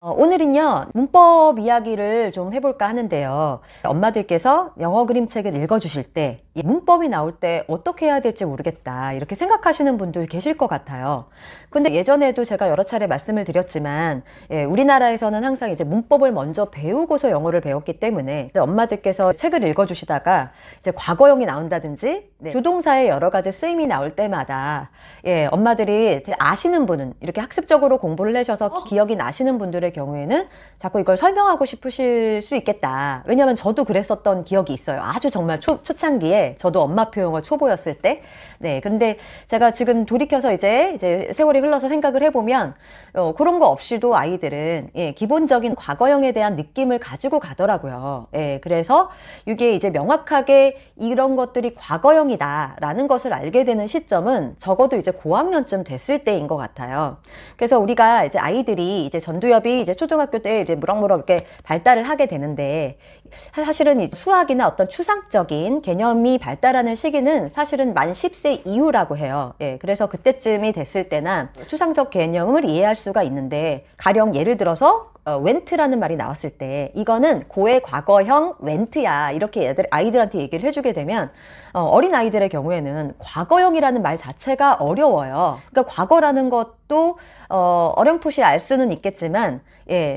오늘은요, 문법 이야기를 좀 해볼까 하는데요. 엄마들께서 영어 그림책을 읽어주실 때, 이 문법이 나올 때 어떻게 해야 될지 모르겠다, 이렇게 생각하시는 분들 계실 것 같아요. 근데 예전에도 제가 여러 차례 말씀을 드렸지만, 우리나라에서는 항상 이제 문법을 먼저 배우고서 영어를 배웠기 때문에, 이제 엄마들께서 책을 읽어주시다가, 이제 과거형이 나온다든지, 조동사의 여러 가지 쓰임이 나올 때마다, 엄마들이 아시는 분은, 이렇게 학습적으로 공부를 하셔서 기억이 나시는 분들의 경우에는 자꾸 이걸 설명하고 싶으실 수 있겠다. 왜냐하면 저도 그랬었던 기억이 있어요. 아주 정말 초창기에 저도 엄마표 영어 초보였을 때. 네, 그런데 제가 지금 돌이켜서 이제 세월이 흘러서 생각을 해보면 그런 거 없이도 아이들은 기본적인 과거형에 대한 느낌을 가지고 가더라고요. 그래서 이게 이제 명확하게 이런 것들이 과거형이다라는 것을 알게 되는 시점은 적어도 이제 고학년쯤 됐을 때인 것 같아요. 그래서 우리가 이제 아이들이 이제 전두엽이 이제 초등학교 때 이제 무럭무럭 이렇게 발달을 하게 되는데, 사실은 이 수학이나 어떤 추상적인 개념이 발달하는 시기는 사실은 만 10세 이후라고 해요. 그래서 그때쯤이 됐을 때나 추상적 개념을 이해할 수가 있는데, 가령 예를 들어서 웬트라는 말이 나왔을 때 이거는 고의 과거형 웬트야, 이렇게 아이들한테 얘기를 해주게 되면 어린 아이들의 경우에는 과거형이라는 말 자체가 어려워요. 그러니까 과거라는 것도 어렴풋이 알 수는 있겠지만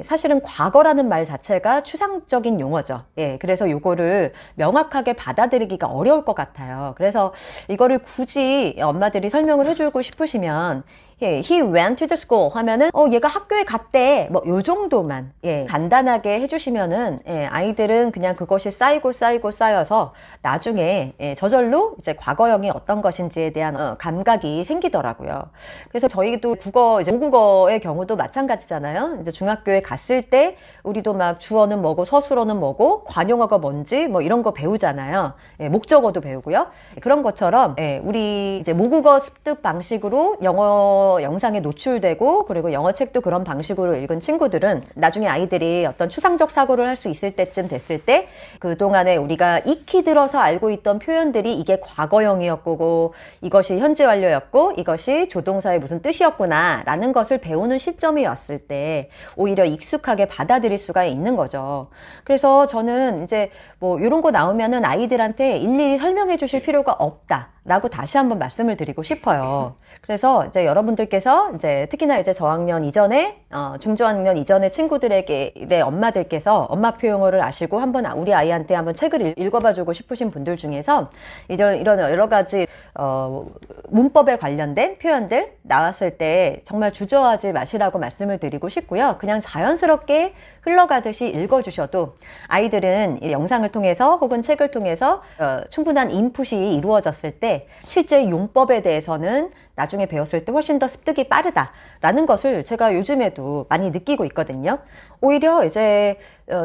사실은 과거라는 말 자체가 추상적인 용어죠. 그래서 요거를 명확하게 받아들이기가 어려울 것 같아요. 그래서 이거를 굳이 엄마들이 설명을 해주고 싶으시면 he went to the school 하면은 얘가 학교에 갔대, 뭐 요 정도만 간단하게 해주시면은 아이들은 그냥 그것이 쌓여서 나중에 저절로 이제 과거형이 어떤 것인지에 대한 감각이 생기더라고요. 그래서 저희도 이제 모국어의 경우도 마찬가지잖아요. 이제 중학교에 갔을 때 우리도 막 주어는 뭐고 서술어는 뭐고 관용어가 뭔지 뭐 이런 거 배우잖아요. 목적어도 배우고요. 그런 것처럼 우리 이제 모국어 습득 방식으로 영어 영상에 노출되고, 그리고 영어 책도 그런 방식으로 읽은 친구들은 나중에 아이들이 어떤 추상적 사고를 할 수 있을 때쯤 됐을 때 그동안에 우리가 익히 들어서 알고 있던 표현들이 이게 과거형이었고 이것이 현재 완료였고 이것이 조동사의 무슨 뜻이었구나 라는 것을 배우는 시점이 왔을 때 오히려 익숙하게 받아들일 수가 있는 거죠. 그래서 저는 이제 뭐 이런 거 나오면은 아이들한테 일일이 설명해 주실 필요가 없다 라고 다시 한번 말씀을 드리고 싶어요. 그래서 이제 여러분들께서 이제 특히나 이제 저학년 이전에 중저학년 이전의 친구들에게 엄마들께서 엄마표 영어를 아시고 한번 우리 아이한테 한번 책을 읽어봐 주고 싶으신 분들 중에서 이런 여러 가지 문법에 관련된 표현들 나왔을 때 정말 주저하지 마시라고 말씀을 드리고 싶고요. 그냥 자연스럽게 흘러가듯이 읽어주셔도 아이들은 이 영상을 통해서 혹은 책을 통해서 충분한 인풋이 이루어졌을 때 실제 용법에 대해서는 나중에 배웠을 때 훨씬 더 습득이 빠르다라는 것을 제가 요즘에도 많이 느끼고 있거든요. 오히려 이제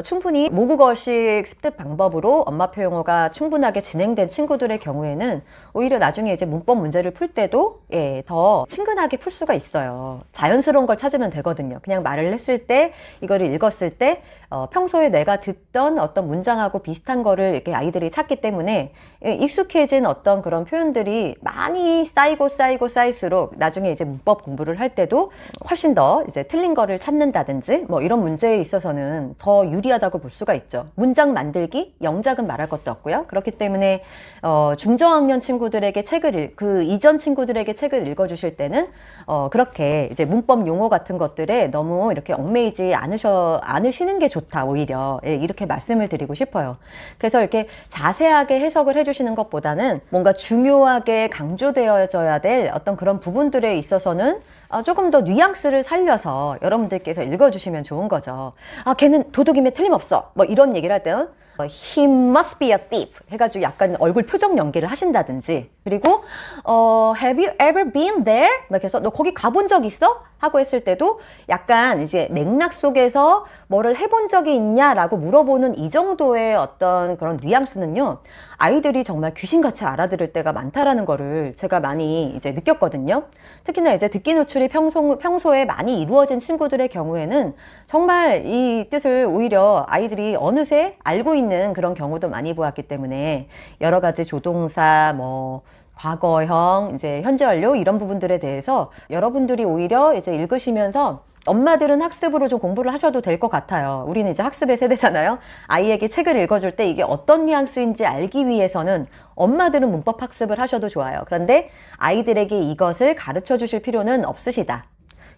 충분히 모국어식 습득 방법으로 엄마표 영어가 충분하게 진행된 친구들의 경우에는 오히려 나중에 이제 문법 문제를 풀 때도 더 친근하게 풀 수가 있어요. 자연스러운 걸 찾으면 되거든요. 그냥 말을 했을 때, 이거를 읽었을 때 평소에 내가 듣던 어떤 문장하고 비슷한 거를 이렇게 아이들이 찾기 때문에 익숙해진 어떤 그런 표현들이 많이 쌓일수록 나중에 이제 문법 공부를 할 때도 훨씬 더 이제 틀린 거를 찾는다든지 뭐 이런 문제에 있어서는 더 유리하다고 볼 수가 있죠. 문장 만들기, 영작은 말할 것도 없고요. 그렇기 때문에 중저학년 친구들에게 그 이전 친구들에게 책을 읽어주실 때는 그렇게 이제 문법 용어 같은 것들에 너무 이렇게 얽매이지 않으시는 게 좋다, 오히려. 이렇게 말씀을 드리고 싶어요. 그래서 이렇게 자세하게 해석을 해주시는 것보다는 뭔가 중요하게 강조되어져야 될 어떤 그런 부분들에 있어서는 조금 더 뉘앙스를 살려서 여러분들께서 읽어주시면 좋은 거죠. 걔는 도둑임에 틀림없어, 뭐 이런 얘기를 할 때는 He must be a thief 해가지고 약간 얼굴 표정 연기를 하신다든지, 그리고 Have you ever been there? 막 해서 너 거기 가본 적 있어? 하고 했을 때도 약간 이제 맥락 속에서 뭐를 해본 적이 있냐라고 물어보는 이 정도의 어떤 그런 뉘앙스는요, 아이들이 정말 귀신같이 알아들을 때가 많다라는 거를 제가 많이 이제 느꼈거든요. 특히나 이제 듣기 노출이 평소에 많이 이루어진 친구들의 경우에는 정말 이 뜻을 오히려 아이들이 어느새 알고 있는 그런 경우도 많이 보았기 때문에 여러 가지 조동사, 뭐 과거형, 이제 현재 완료 이런 부분들에 대해서 여러분들이 오히려 이제 읽으시면서 엄마들은 학습으로 좀 공부를 하셔도 될 것 같아요. 우리는 이제 학습의 세대잖아요. 아이에게 책을 읽어줄 때 이게 어떤 뉘앙스인지 알기 위해서는 엄마들은 문법 학습을 하셔도 좋아요. 그런데 아이들에게 이것을 가르쳐 주실 필요는 없으시다.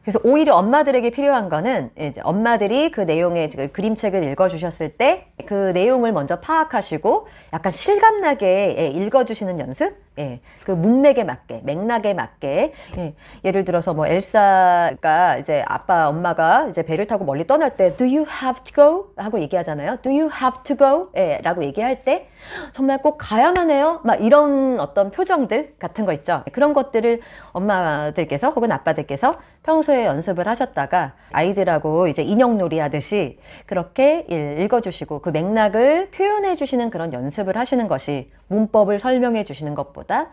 그래서 오히려 엄마들에게 필요한 거는 이제 엄마들이 그 내용의 그림책을 읽어주셨을 때 그 내용을 먼저 파악하시고 약간 실감나게 읽어주시는 연습? 예, 그 문맥에 맞게, 맥락에 맞게. 예, 예를 들어서 뭐 엘사가 이제 아빠, 엄마가 이제 배를 타고 멀리 떠날 때 Do you have to go? 하고 얘기하잖아요. Do you have to go? 예, 라고 얘기할 때 정말 꼭 가야만 해요? 막 이런 어떤 표정들 같은 거 있죠. 그런 것들을 엄마들께서 혹은 아빠들께서 평소에 연습을 하셨다가 아이들하고 이제 인형놀이 하듯이 그렇게 읽어주시고 그 맥락을 표현해 주시는 그런 연습을 하시는 것이 문법을 설명해 주시는 것보다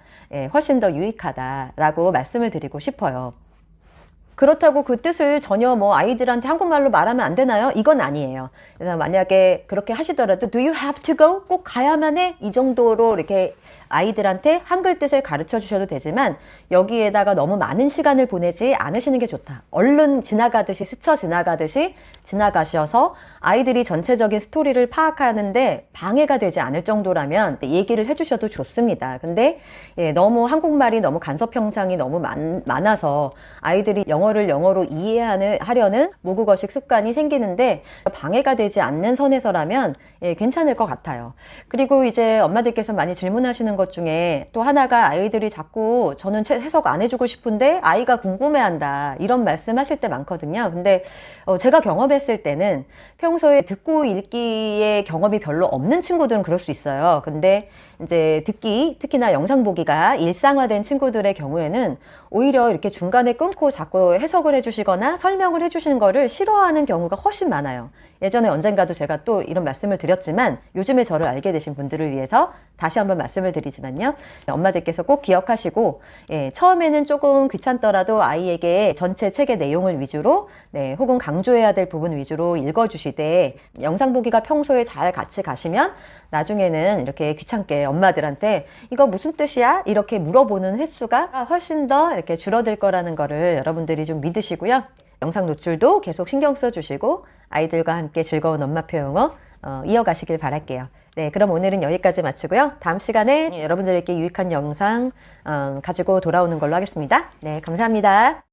훨씬 더 유익하다라고 말씀을 드리고 싶어요. 그렇다고 그 뜻을 전혀 뭐 아이들한테 한국말로 말하면 안 되나요? 이건 아니에요. 그래서 만약에 그렇게 하시더라도 Do you have to go? 꼭 가야만 해? 이 정도로 이렇게 아이들한테 한글 뜻을 가르쳐 주셔도 되지만 여기에다가 너무 많은 시간을 보내지 않으시는 게 좋다. 얼른 지나가듯이 스쳐 지나가듯이 지나가셔서 아이들이 전체적인 스토리를 파악하는데 방해가 되지 않을 정도라면 얘기를 해주셔도 좋습니다. 근데 너무 한국말이 너무 간섭 형상이 너무 많아서 아이들이 영어를 영어로 이해하려는 모국어식 습관이 생기는데 방해가 되지 않는 선에서라면 괜찮을 것 같아요. 그리고 이제 엄마들께서 많이 질문하시는 것 중에 또 하나가 아이들이 자꾸 저는 해석 안 해주고 싶은데 아이가 궁금해한다 이런 말씀 하실 때 많거든요. 근데 제가 경험했을 때는 평소에 듣고 읽기의 경험이 별로 없는 친구들은 그럴 수 있어요. 근데 이제 듣기, 특히나 영상 보기가 일상화된 친구들의 경우에는 오히려 이렇게 중간에 끊고 자꾸 해석을 해주시거나 설명을 해주시는 거를 싫어하는 경우가 훨씬 많아요. 예전에 언젠가도 제가 또 이런 말씀을 드렸지만 요즘에 저를 알게 되신 분들을 위해서 다시 한번 말씀을 드리지만요. 엄마들께서 꼭 기억하시고 처음에는 조금 귀찮더라도 아이에게 전체 책의 내용을 위주로 혹은 강조해야 될 부분 위주로 읽어주시되 영상 보기가 평소에 잘 같이 가시면 나중에는 이렇게 귀찮게 엄마들한테 이거 무슨 뜻이야? 이렇게 물어보는 횟수가 훨씬 더 이렇게 줄어들 거라는 거를 여러분들이 좀 믿으시고요. 영상 노출도 계속 신경 써주시고 아이들과 함께 즐거운 엄마표 영어 이어가시길 바랄게요. 네, 그럼 오늘은 여기까지 마치고요. 다음 시간에 여러분들에게 유익한 영상 가지고 돌아오는 걸로 하겠습니다. 네, 감사합니다.